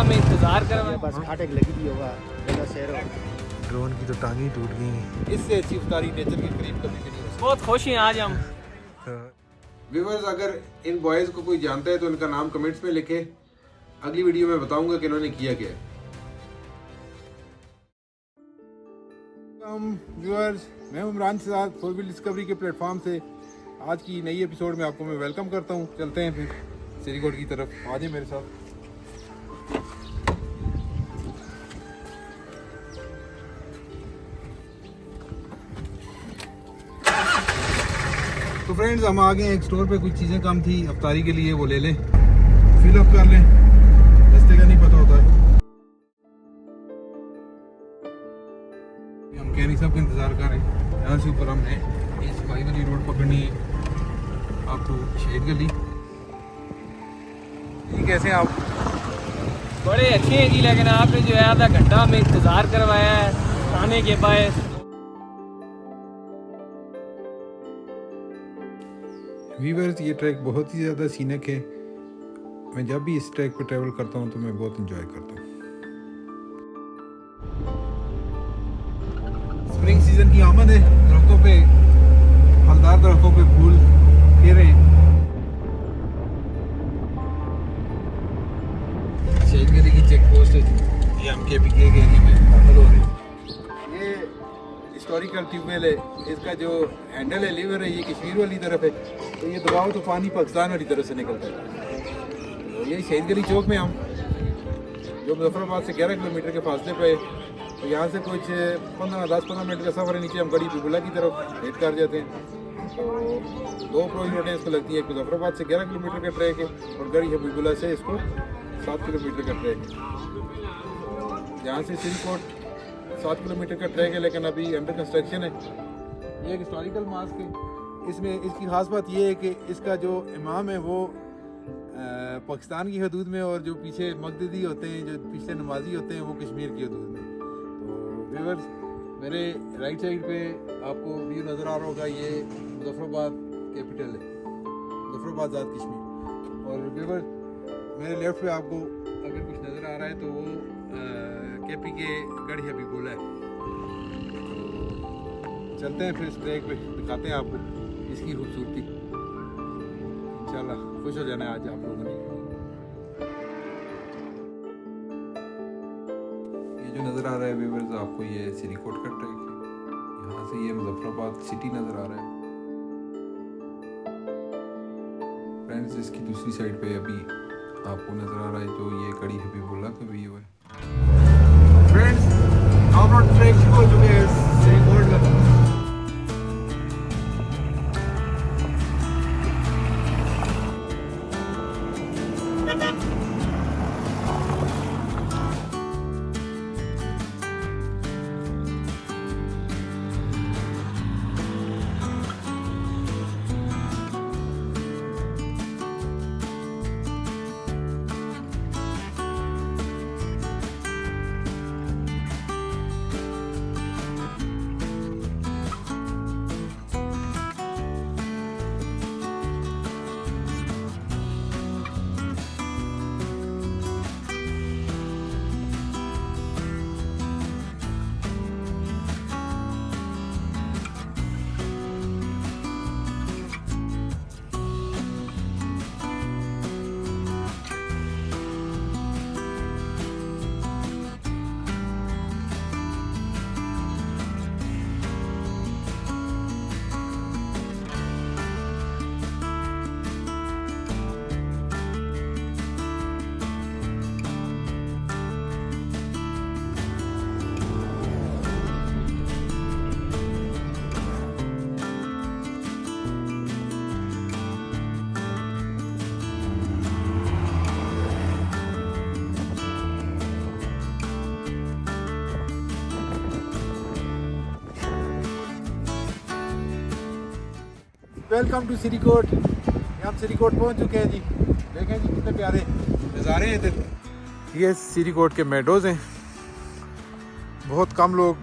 घंटा में इंतजार करवाया। बस फाटक लगी भी होगा जगह शहर हो। ड्रोन की तो टांगी टूट गई। इससे अच्छी इफ्तारी नेचर के करीब कभी भी नहीं हो सकती। बहुत खुश हैं आज हम। व्यूअर्स, अगर इन बॉयज़ को कोई जानता है तो इनका नाम कमेंट्स में लिखे। अगली वीडियो में बताऊंगा कि इन्होंने किया क्या है। व्यूअर्स, मैं इमरान साहब फोर व्हील डिस्कवरी के प्लेटफॉर्म से आज की नई एपिसोड में आपको मैं वेलकम करता हूं। चलते हैं फिर सिरीकोट की तरफ, आ जाइए मेरे साथ। तो फ्रेंड्स, हम आ गए हैं एक स्टोर पे। कुछ चीज़ें कम थी अफ्तारी के लिए, वो ले लें, फिल अप कर लें। रास्ते का नहीं पता होता है। हम कैनी साहब का इंतज़ार कर रहे हैं। यहाँ से ऊपर हमने ये सफाई वाली रोड पकड़नी है आपको, शहीद गली। ये कैसे हैं आप? बड़े अच्छे हैं जी, लेकिन आपने जो है आधा घंटा में इंतजार करवाया है आने के बाद। वीवर्स, ये ट्रैक बहुत ही ज़्यादा सीनिक है। मैं जब भी इस ट्रैक पर ट्रैवल करता हूँ तो मैं बहुत इंजॉय करता हूँ। स्प्रिंग सीजन की आमद है। दरख्तों पे, फलदार दरख्तों पे फूल खिले हैं। शहीद गली की चेक पोस्ट है, ये हम KPK के एरिया में दाखिल हो रहे हैं। ये हिस्टोरिकल ट्यूबवेल है। इसका जो हैंडल है, लीवर है, ये कश्मीर वाली तरफ है। तो ये दबाओ तो पानी पाकिस्तान वाली तरफ से निकलता है। तो ये शहीद गली चौक में हम, जो मुजफ्फराबाद से 11 किलोमीटर के फासले पे है। तो यहाँ से कुछ 10-15 मिनट का सफ़र है। नीचे हम गड़ी हबीबुल्ला की तरफ वेट कर जाते हैं। तो दो अप्रोच रोडें इसको लगती है। एक मुजफ्फराबाद से 11 किलोमीटर का ट्रैक है और गड़ी हबीबुल्ला से इसको 7 किलोमीटर का ट्रैक है। यहाँ से सिरीकोट 7 किलोमीटर का ट्रैक है, लेकिन अभी अंडर कंस्ट्रक्शन है। ये एक हिस्टोरिकल मास्क है। इसमें इसकी ख़ास बात यह है कि इसका जो इमाम है वो पाकिस्तान की हदूद में, और जो पीछे मक़ददी होते हैं, जो पीछे नमाजी होते हैं, वो कश्मीर की हदूद में। तो व्यूअर्स, मेरे राइट साइड पे आपको व्यू नज़र आ रहा होगा, ये मुजफ्फराबाद कैपिटल है, मुजफ्फराबाद आज़ाद कश्मीर। और व्यूअर्स, मेरे लेफ्ट पे आपको अगर कुछ नज़र आ रहा है तो वो KPK गढ़ हबीबुल्ला है। तो चलते हैं फिर इस ट्रैक पे, दिखाते हैं आपको इसकी खूबसूरती। इंशाल्लाह खुश हो जाना है आज आप लोगों ने। ये जो नज़र आ रहा है व्यूअर्स आपको, ये सिरीकोट का ट्रैक है। यहाँ से ये मुजफ्फराबाद सिटी नज़र आ रहा है। फ्रेंड्स, इसकी दूसरी साइड पे अभी आपको नज़र आ रहा है जो ये गड़ी हबीबुल्ला का व्यू है। फ्रेंड्स, ऑफ रोड ट्रैक शुरू हो चुके हैं सिरीकोट का। Welcome to Sirikot. हम सिरीकोट पहुंच चुके हैं जी। देखें जी कितने प्यारे नज़ारे हैं इधर। ये सिरीकोट के मेडोज़ हैं। बहुत कम लोग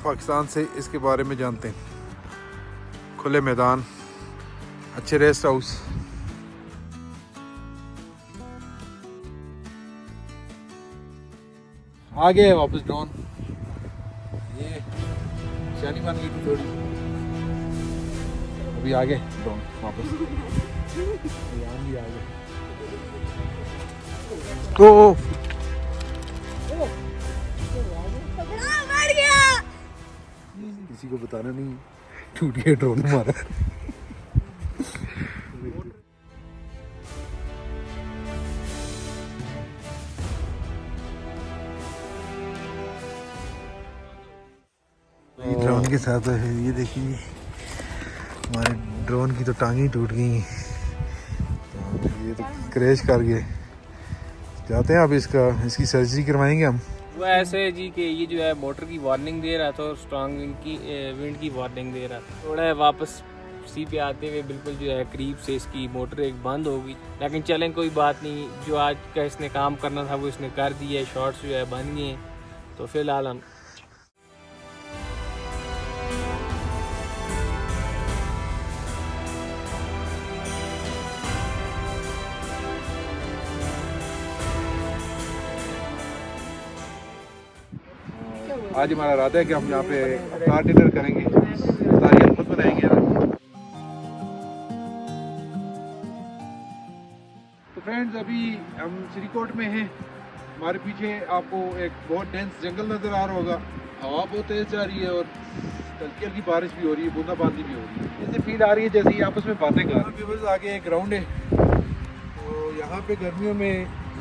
पाकिस्तान से इसके बारे में जानते हैं। खुले मैदान, अच्छे रेस्ट हाउस। आ गए वापस ड्रोन। ये शानी बन गई थी थोड़ी, अभी आ गए ड्रोन वापस। यहाँ भी आ गए। तो किसी को बताना नहीं, टूट गया ड्रोन हमारा। ड्रोन के साथ है, ये देखिए हमारे ड्रोन की तो टांगें टूट गई, तो ये तो क्रैश कर गए। जाते हैं अब इसकी सर्जरी करवाएंगे हम। वो ऐसे है जी कि ये जो है मोटर की वार्निंग दे रहा था और स्ट्रॉन्ग विंड की वार्निंग दे रहा था। थोड़ा है वापस सी पे आते हुए बिल्कुल जो है करीब से इसकी मोटर एक बंद होगी, लेकिन चलें कोई बात नहीं। जो आज का इसने काम करना था वो इसने कर दिया है, शॉर्ट्स जो है बन गए। तो फिलहाल हम आज हमारा इरादा है कि हम यहाँ पे कार डिनर करेंगे, सारी खुद बनाएंगे। तो फ्रेंड्स अभी हम श्रीकोट में हैं। हमारे पीछे आपको एक बहुत डेंस जंगल नज़र आ रहा होगा। हवा बहुत तेज़ जा रही है और हल्की हल्की बारिश भी हो रही है, बूंदाबांदी भी हो रही है। जैसे फील आ रही है जैसे ही आपस में बातें कर रहे हैं। आगे एक ग्राउंड है, तो यहाँ पे गर्मियों में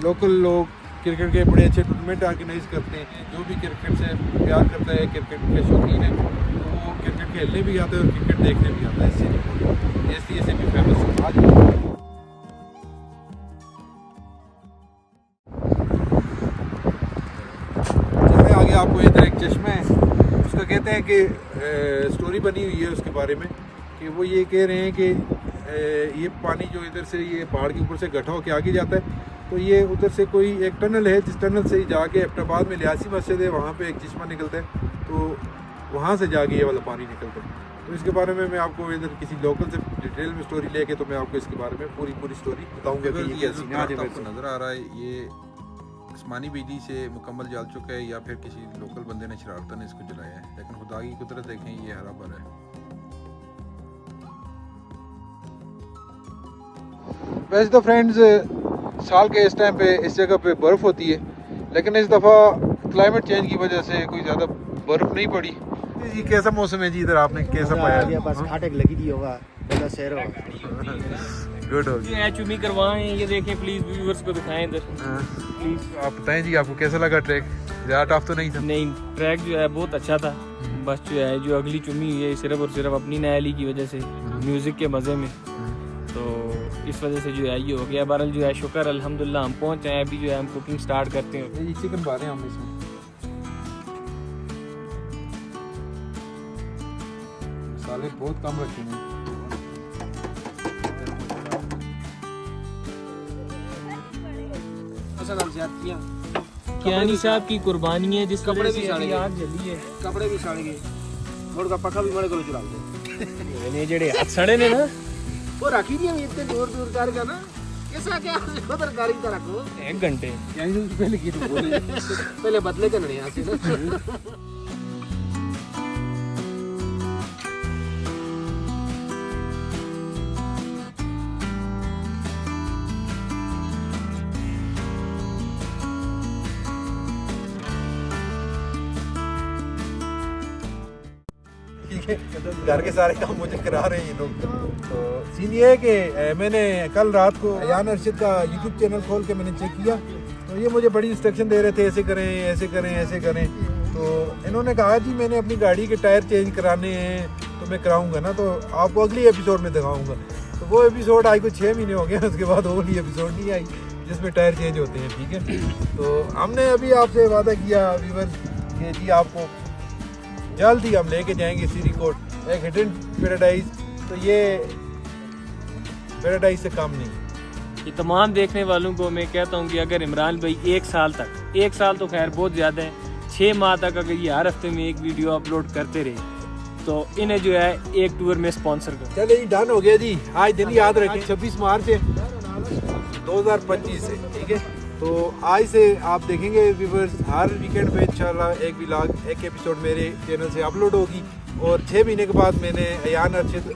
लोकल लोग क्रिकेट के बड़े अच्छे टूर्नामेंट ऑर्गेनाइज करते हैं। जो भी क्रिकेट से प्यार करता है, क्रिकेट के शौकीन है, तो वो क्रिकेट खेलने भी आता है और क्रिकेट देखने भी आता है। इसलिए से भी फेमस है। आज जिसमें आगे आपको इधर एक चश्मा है, उसका कहते हैं कि स्टोरी बनी हुई है उसके बारे में कि वो ये कह रहे हैं कि ये पानी जो इधर से ये पहाड़ के ऊपर से इकट्ठा होकर आगे जाता है, तो ये उधर से कोई एक टनल है, जिस टनल से ही जाके एबटाबाद में लियासी मस्जिद है, वहाँ पे एक चश्मा निकलता है, तो वहाँ से जाके ये वाला पानी निकलता है। तो इसके बारे में मैं आपको इधर किसी लोकल से डिटेल में स्टोरी लेके तो मैं आपको इसके बारे में पूरी स्टोरी बताऊँगा कि ये कैसी नज़र आ रहा है। ये आसमानी बिजली से मुकम्मल जल चुका है या फिर किसी लोकल बंदे ने शरारतन इसको जलाया है, लेकिन खुदा की कुदरत देखें, ये हरा भरा है। वैसे तो फ्रेंड्स साल के इस टाइम पे इस जगह पे बर्फ़ होती है, लेकिन इस दफ़ा क्लाइमेट चेंज की वजह से कोई ज़्यादा बर्फ़ नहीं पड़ी। ये कैसा मौसम है जी इधर, आपने कैसा पाया? बस खाटक लगी दी होगा, बड़ा शहर होगा। गुड हो गया। ये चुमी करवाएं, ये देखें प्लीज, व्यूअर्स को दिखाएं इधर प्लीज। आप बताएं जी आपको कैसा लगा ट्रैक? ज़्यादा टफ तो नहीं था? नहीं, ट्रैक जो है बहुत अच्छा था। बस जो है जो अगली चुमी हुई है सिर्फ और सिर्फ अपनी नायली की वजह से, म्यूज़िक के मज़े में, तो इस वजह से जो है ये हो गया। बहरहाल जो है शुक्र अल्हम्दुलिल्लाह हम पहुंच आए। अभी जो है हम कुकिंग स्टार्ट करते हैं। ये चिकन पा रहे हैं हम इसमें, मसाले बहुत कम रखे हैं। कियानी साहब की कुर्बानी है जिस वजह से अभी आग जली है। कपड़े भी सड़ गए, मोड़ का पक्का भी मरे को चुरा दे। ने जेड़े हाथ सड़े ने ना, वो रखी नहीं, हम इतने दूर दूर कर ना, कैसा क्या उधर गाड़ी का रखो 1 घंटे पहले की तो बोले पहले बदले करने यहाँ से ना। घर के सारे काम मुझे करा रहे हैं ये लोग। तो सीन ये है कि मैंने कल रात को अयान अरशद का यूट्यूब चैनल खोल के मैंने चेक किया, तो ये मुझे बड़ी इंस्ट्रक्शन दे रहे थे, ऐसे करें ऐसे करें ऐसे करें। तो इन्होंने कहा जी मैंने अपनी गाड़ी के टायर चेंज कराने हैं, तो मैं कराऊंगा ना, तो आपको अगली एपिसोड में दिखाऊंगा। तो वो एपिसोड आई कुछ 6 महीने हो गए, उसके बाद वो वाली एपिसोड नहीं आई जिसमें टायर चेंज होते हैं, ठीक है। तो हमने अभी आपसे वादा किया व्यूअर्स कि जी आपको जल्द ही हम लेके जाएंगे श्रीकोट एक हिडन पैराडाइज। तो ये पैराडाइज से कम नहीं। ये तमाम देखने वालों को मैं कहता हूँ कि अगर इमरान भाई 1 साल तक, 1 साल तो खैर बहुत ज़्यादा है, 6 माह तक अगर ये हर हफ्ते में एक वीडियो अपलोड करते रहे तो इन्हें जो है एक टूर में स्पॉन्सर कर। चले जी डन हो गया जी। आज दिन याद रखें 26 मार्च है 2025 से, ठीक है। तो आज से आप देखेंगे व्यूवर्स, हर वीकेंड पे इंशाल्लाह एक व्लॉग, एक एपिसोड मेरे चैनल से अपलोड होगी। और 6 महीने के बाद मैंने अयान अरशद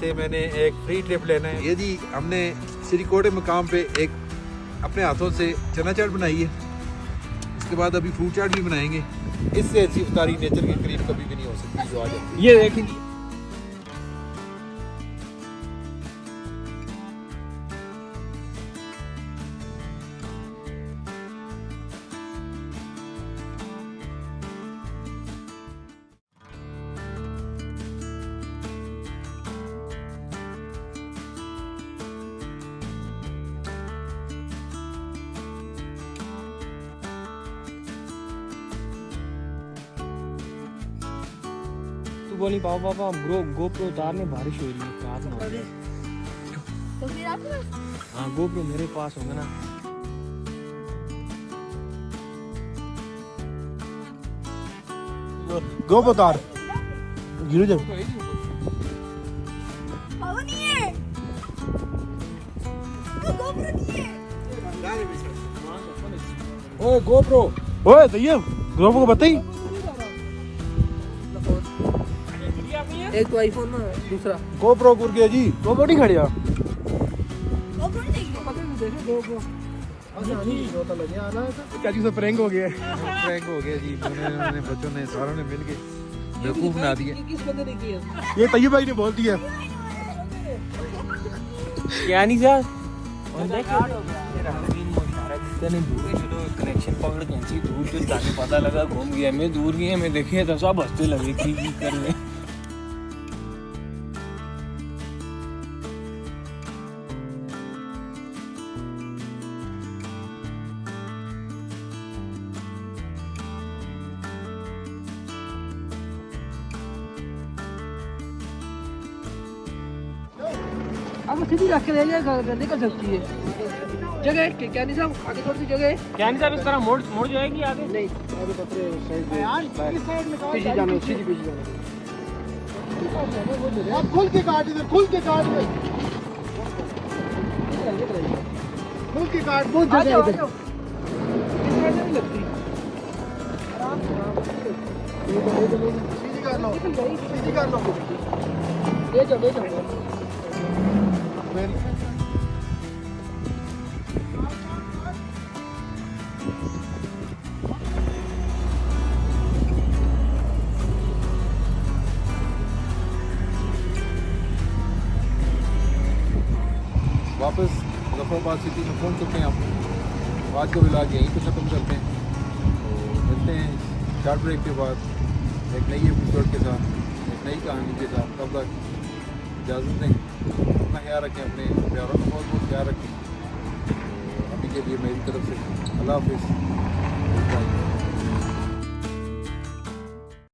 से मैंने एक फ्री ट्रिप लेना है। ये जी हमने श्रीकोटे मकाम पे एक अपने हाथों से चना चाट बनाई है, इसके बाद अभी फ्रूट चाट भी बनाएंगे। इससे अच्छी इफ्तारी नेचर के करीब कभी भी नहीं हो सकती जो आज ये देखें बोली पापा गोप्रो उतारने बारिश हो रही है, रात में हो रही है। तो फिर आपके पास हाँ गोप्रो मेरे पास होगा ना। गो उतार गिरो जब पावर नहीं है, वो गोप्रो नहीं है। ओए गोप्रो, ओए तैयब गोप्रो को बताई। एक तो आईफोन ना, दूसरा गोप्रो गुर गया जी, गोप्रो नहीं खड़िया। गोप्रो नहीं देखी। पता नहीं देखे गोप्रो होता लगे आना था। क्या चीज़ से प्रैंक हो गया है। प्रैंक हो गया जी। उन्होंने बच्चों ने सारों ने मिल के बेवकूफ बना दिया। किस बंदे ने किया? ये तैयब भाई ने बोल दिया। क्या नहीं सर कनेक्शन पकड़ के दूर से जाके पता लगा घूम गया। मैं दूर गया, मैं देखे तो सब हंसते लगे की कर ले। अब सीधी रख के ले जाए, निकल सकती है। जगह क्या नहीं साहब, आगे थोड़ी सी जगह है। क्या नहीं सर इस तरह मोड़ जाएगी आगे। नहीं आगे पत्रे साइड में पीछे जाना, सीधी पीछे जाना। आप खुल के काट, इधर खुल के काट, खुल के काट, बहुत जगह है इधर। नहीं लगती, आराम से सीधी कर लो, सीधी कर लो। ले जाओ। वापस मुजफ्फराबाद सिटी में पहुंच चुके हैं हम। आज का व्लॉग यहीं पे ख़त्म करते हैं, तो मिलते हैं शॉर्ट ब्रेक के बाद एक नई एपिसोड के साथ, एक नई कहानी के साथ। तब तक इजाज़त दें, अपना ख्याल रखें, अपने प्यारों का बहुत बहुत ख्याल रखें। तो अभी के लिए मेरी तरफ से अल्लाह हाफिज़।